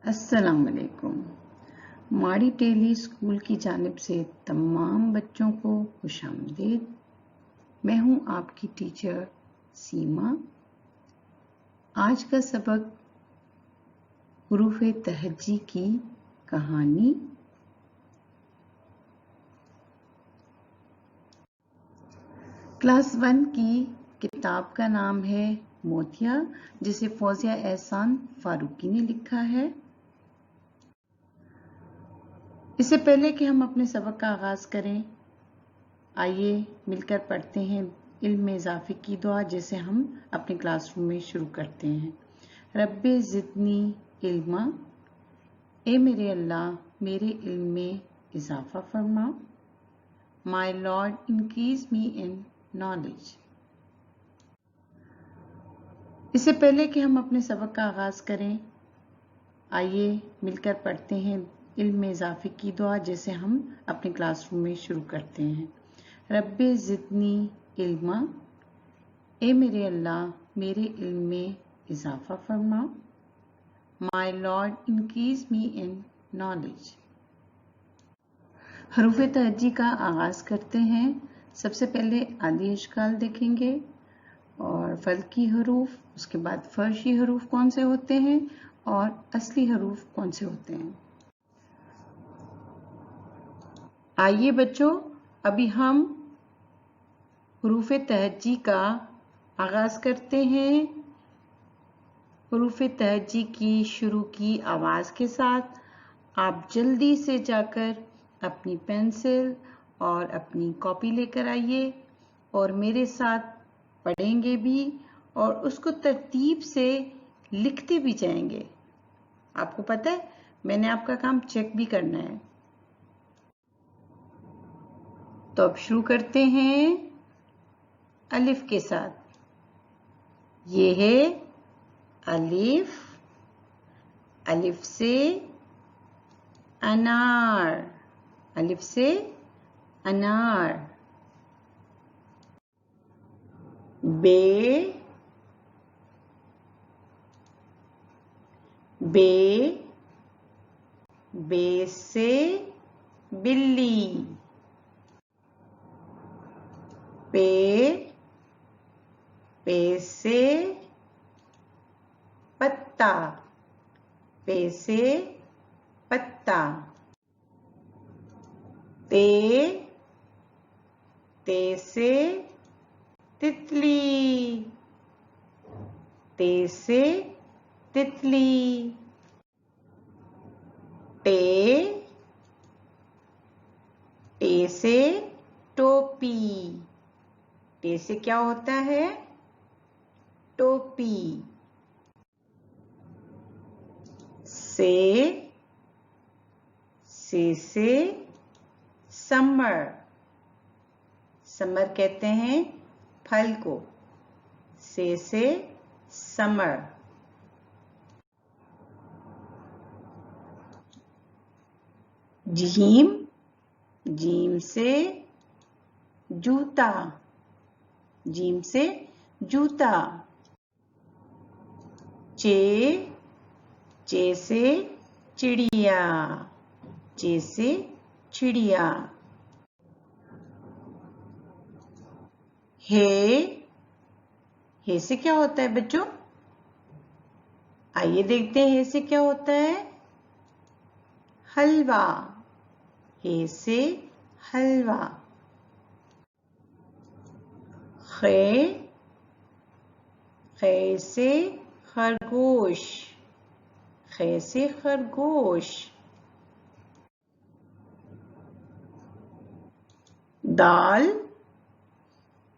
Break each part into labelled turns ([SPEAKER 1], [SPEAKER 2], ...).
[SPEAKER 1] السلام علیکم۔ ماڑی ٹیلی اسکول کی جانب سے تمام بچوں کو خوش آمدید۔ میں ہوں آپ کی ٹیچر سیما۔ آج کا سبق حروف تہجی کی کہانی۔ کلاس 1 کی کتاب کا نام ہے موتیا، جسے فوزیہ احسان فاروقی نے لکھا ہے۔ اس سے پہلے کہ ہم اپنے سبق کا آغاز کریں، آئیے مل کر پڑھتے ہیں علم میں اضافے کی دعا، جسے ہم اپنے کلاس روم میں شروع کرتے ہیں۔ رب زدنی علما، اے میرے اللہ میرے علم میں اضافہ فرما۔ My lord increase me in knowledge. اس سے پہلے کہ ہم اپنے سبق کا آغاز کریں، آئیے مل کر پڑھتے ہیں علم میں اضافے کی دعا، جسے ہم اپنے کلاس روم میں شروع کرتے ہیں۔ رب زدنی علما، اے میرے اللہ میرے علم میں اضافہ فرما۔ My lord increase me in knowledge. حروف تہجی کا آغاز کرتے ہیں۔ سب سے پہلے عادی اشکال دیکھیں گے اور فلکی حروف، اس کے بعد فرشی حروف کون سے ہوتے ہیں اور اصلی حروف کون سے ہوتے ہیں۔ آئیے بچوں، ابھی ہم حروف تہجی کا آغاز کرتے ہیں۔ حروف تہجی کی شروع کی آواز کے ساتھ آپ جلدی سے جا کر اپنی پینسل اور اپنی کاپی لے کر آئیے اور میرے ساتھ پڑھیں گے بھی اور اس کو ترتیب سے لکھتے بھی جائیں گے۔ آپ کو پتہ ہے میں نے آپ کا کام چیک بھی کرنا ہے۔ تو اب شروع کرتے ہیں الف کے ساتھ۔ یہ ہے الف، الف سے انار، الف سے انار۔ بے، بے، بے سے بلی۔ پے، پے سے پتا، پے سے پتا۔ تے، تے سے تتلی، تے سے تتلی۔ ٹے، ٹے سے ٹوپی، ٹے سے کیا ہوتا ہے؟ ٹوپی۔ سے، سے سمر، سمر کہتے ہیں پھل کو، سے سمر۔ جیم، جیم سے جوتا، جیم سے جوتا۔ چے، چے سے چڑیا، چے سے چڑیا۔ ہے سے کیا ہوتا ہے بچوں؟ آئیے دیکھتے ہیں ہے سے کیا ہوتا ہے؟ حلوہ، ہے سے حلوہ۔ خے، خے سے خرگوش، خے سے خرگوش۔ دال،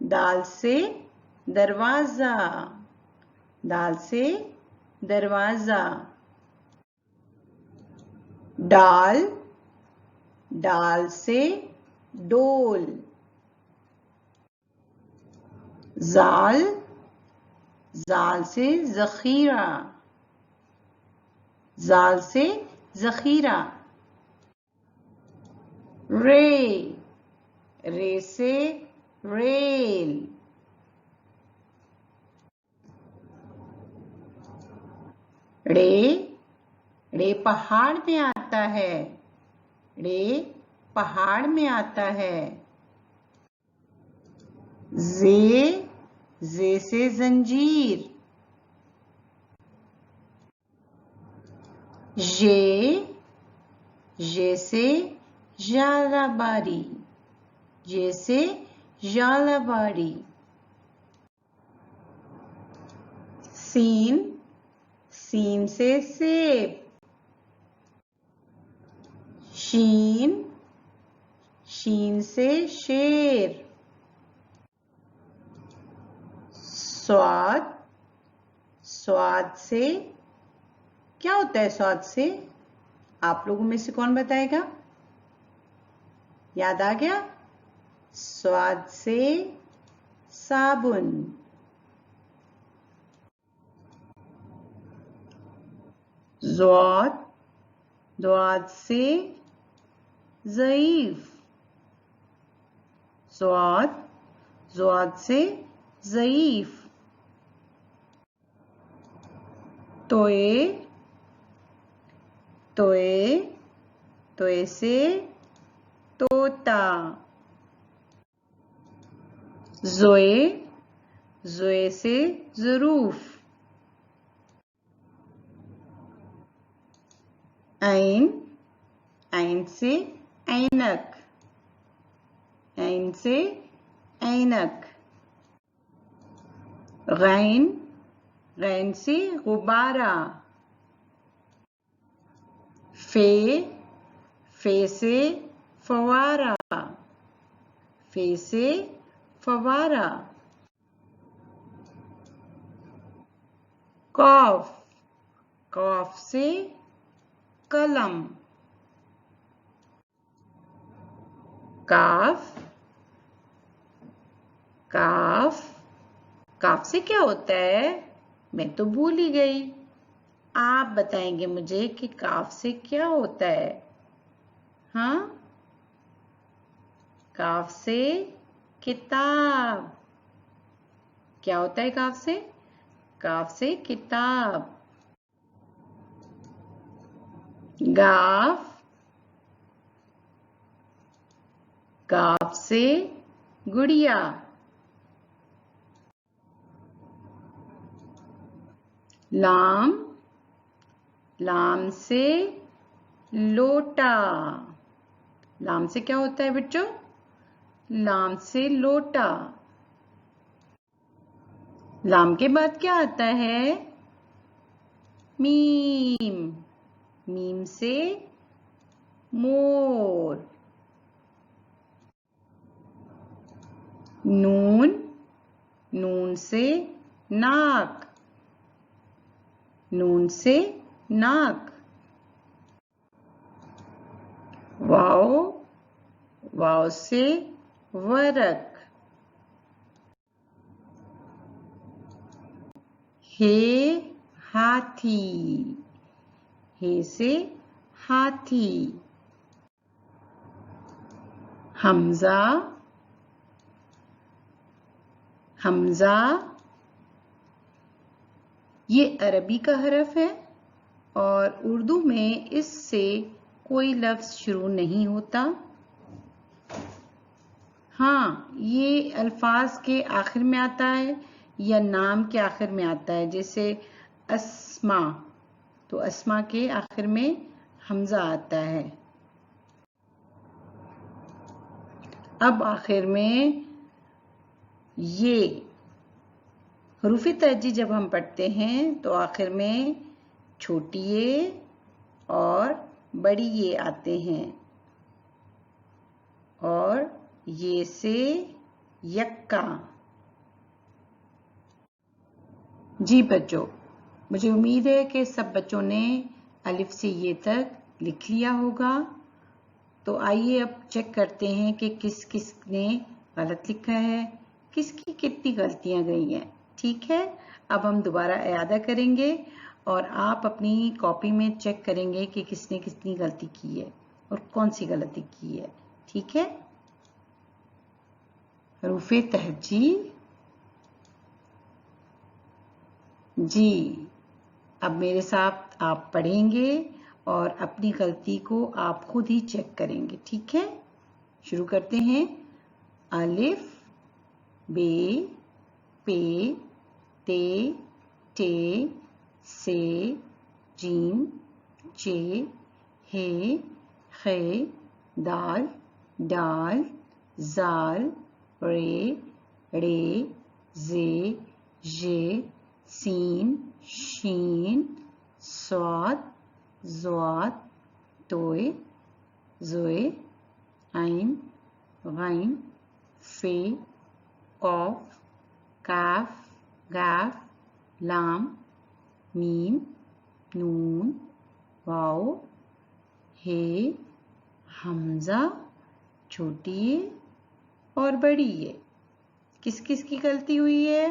[SPEAKER 1] دال سے دروازہ، دال سے دروازہ۔ ڈال، ڈال سے ڈول۔ زال، زال سے ذخیرہ، زال سے ذخیرہ۔ رے، رے سے ریل۔ ڑے، ڑے پہاڑ میں آتا ہے. ڑے پہاڑ میں آتا ہے. زے سے زنجیر. ژے سے ژالہ باری. ژے سے ژالہ باری. سین سے سیب. شین سے شیر. سواد سے کیا ہوتا ہے؟ سواد سے آپ لوگوں میں سے کون بتائے گا؟ یاد آ گیا؟ سواد سے صابن. ضاد سے ضعیف. ضاد سے ضعیف. توئے سے طوطا. زوئے سے ظروف. عین سے اینک. غین سے غبارہ. فے سے فوارہ. قاف سے قلم. کاف سے کیا ہوتا ہے؟ میں تو بھول ہی گئی. آپ بتائیں گے مجھے کہ کاف سے کیا ہوتا ہے؟ ہاں، کاف سے کتاب. کیا ہوتا ہے کاف سے؟ کاف سے کتاب. گاف سے گڑیا. لام سے لوٹا. لام سے کیا ہوتا ہے بچوں؟ لام سے لوٹا. لام کے بعد کیا آتا ہے؟ میم سے مور. نون سے ناک. واو سے ورق. ہاتھی. سے ہاتھی. حمزہ یہ عربی کا حرف ہے اور اردو میں اس سے کوئی لفظ شروع نہیں ہوتا. ہاں، یہ الفاظ کے آخر میں آتا ہے یا نام کے آخر میں آتا ہے. جیسے اسماء، تو اسماء کے آخر میں حمزہ آتا ہے. اب آخر میں یہ حروف تہجی جب ہم پڑھتے ہیں تو آخر میں چھوٹی اے اور بڑی اے آتے ہیں. اور یہ سے یکا. جی بچوں، مجھے امید ہے کہ سب بچوں نے الف سے یہ تک لکھ لیا ہوگا. تو آئیے اب چیک کرتے ہیں کہ کس کس نے غلط لکھا ہے، کس کی کتنی غلطیاں گئی ہیں. ٹھیک ہے، اب ہم دوبارہ اعادہ کریں گے اور آپ اپنی کاپی میں چیک کریں گے کہ کس نے کتنی غلطی کی ہے اور کون سی غلطی کی ہے. ٹھیک ہے، حروف تہجی. جی، اب میرے ساتھ آپ پڑھیں گے اور اپنی غلطی کو آپ خود ہی چیک کریں گے. ٹھیک ہے، شروع کرتے ہیں. الف، بے، پے، تے، ٹے، سے، جیم، چے، ہے، خے، دال، ڈال، زال، رے، ڑے، زے، ژے، سین، شین، صاد، ضاد، توئے، زوئے، عین، غین، فے، قاف، کاف، گاف، لام، میم، نون، واؤ، ہے، حمزہ، چھوٹی ہے اور بڑی ہے. کس کس کی غلطی ہوئی ہے؟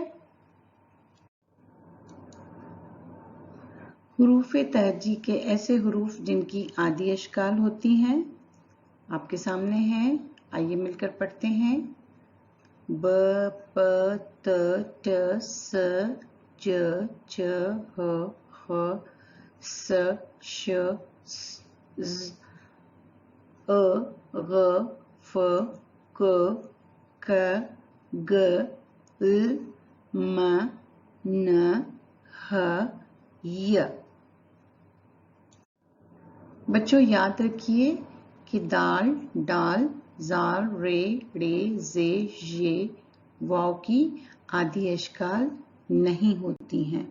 [SPEAKER 1] حروف تہجی کے ایسے حروف جن کی آدھی اشکال ہوتی ہیں آپ کے سامنے ہیں. آئیے مل کر پڑھتے ہیں. ب، پ، ت، ٹ، س، ج، چ، ح، خ، س، ش، ز، ا، غ، ف، ق، ک، گ، ل، م، ن، ح، ی. بچوں یاد رکھیے کہ دال، ڈال، زال، رے، ڑے، زے، ژے، واؤ کی آدھی اشکال نہیں ہوتی ہیں.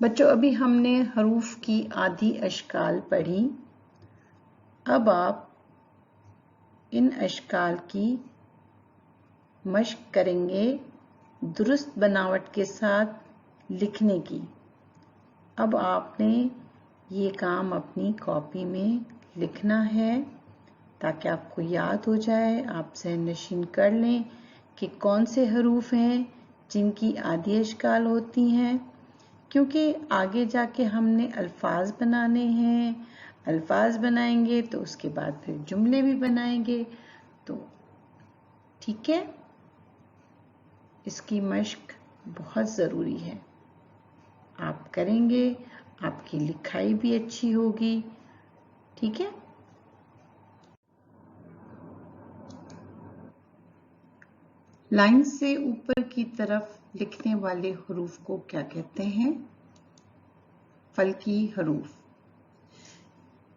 [SPEAKER 1] بچوں ابھی ہم نے حروف کی آدھی اشکال پڑھی. اب آپ ان اشکال کی مشق کریں گے درست بناوٹ کے ساتھ لکھنے کی. اب آپ نے یہ کام اپنی کاپی میں لکھنا ہے تاکہ آپ کو یاد ہو جائے. آپ ذہن نشین کر لیں کہ کون سے حروف ہیں جن کی آدھی اشکال ہوتی ہیں، کیونکہ آگے جا کے ہم نے الفاظ بنانے ہیں. الفاظ بنائیں گے تو اس کے بعد پھر جملے بھی بنائیں گے. تو ٹھیک ہے، اس کی مشق بہت ضروری ہے. آپ کریں گے، آپ کی لکھائی بھی اچھی ہوگی. ٹھیک ہے، لائن سے اوپر کی طرف لکھنے والے حروف کو کیا کہتے ہیں؟ فلکی حروف.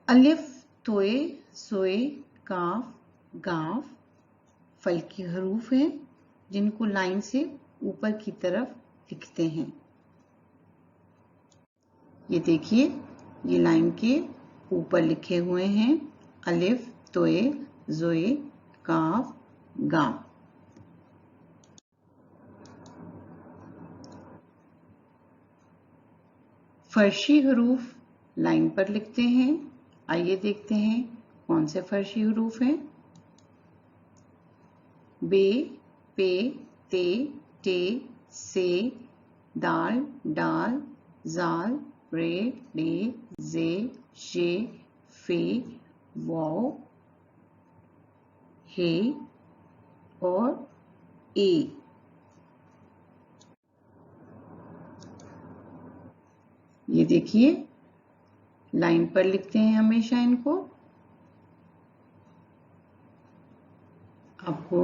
[SPEAKER 1] الف، توئے، زوئے، کاف، گاف فلکی حروف ہیں جن کو لائن سے اوپر کی طرف لکھتے ہیں. یہ دیکھیے، یہ لائن کے اوپر لکھے ہوئے ہیں. الف، توئے، زوئے، کاف، گاف. فرشی حروف لائن پر لکھتے ہیں. آئیے دیکھتے ہیں کون سے فرشی حروف ہیں. بے، پے، تے، ٹے، سے، دال، ڈال، زال، رے، ڑے، زے، ژے، فے، واؤ، ہے اور اے. یہ دیکھیے لائن پر لکھتے ہیں ہمیشہ ان کو. آپ کو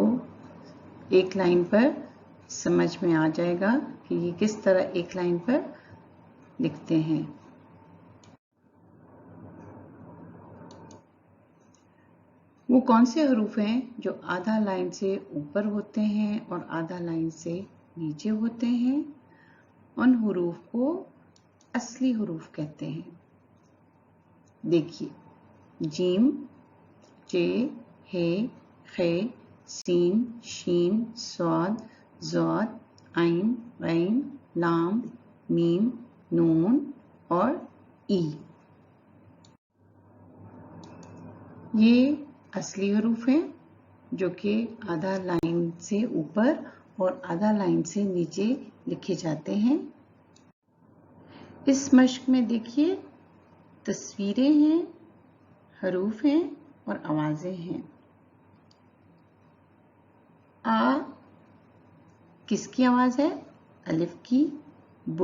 [SPEAKER 1] ایک لائن پر سمجھ میں آ جائے گا کہ یہ کس طرح ایک لائن پر لکھتے ہیں. وہ کون سے حروف ہیں جو آدھا لائن سے اوپر ہوتے ہیں اور آدھا لائن سے نیچے ہوتے ہیں؟ ان حروف کو اصلی حروف کہتے ہیں. دیکھیے، جیم، چے، ہے، خے، سین، شین، صاد، ضاد، عین، غین، لام، میم، نون اور ای. یہ اصلی حروف ہیں جو کہ آدھا لائن سے اوپر اور آدھا لائن سے نیچے لکھے جاتے ہیں. اس مشق میں دیکھیے تصویریں ہیں، حروف ہیں اور آوازیں ہیں. آ کس کی آواز ہے؟ الف کی. ب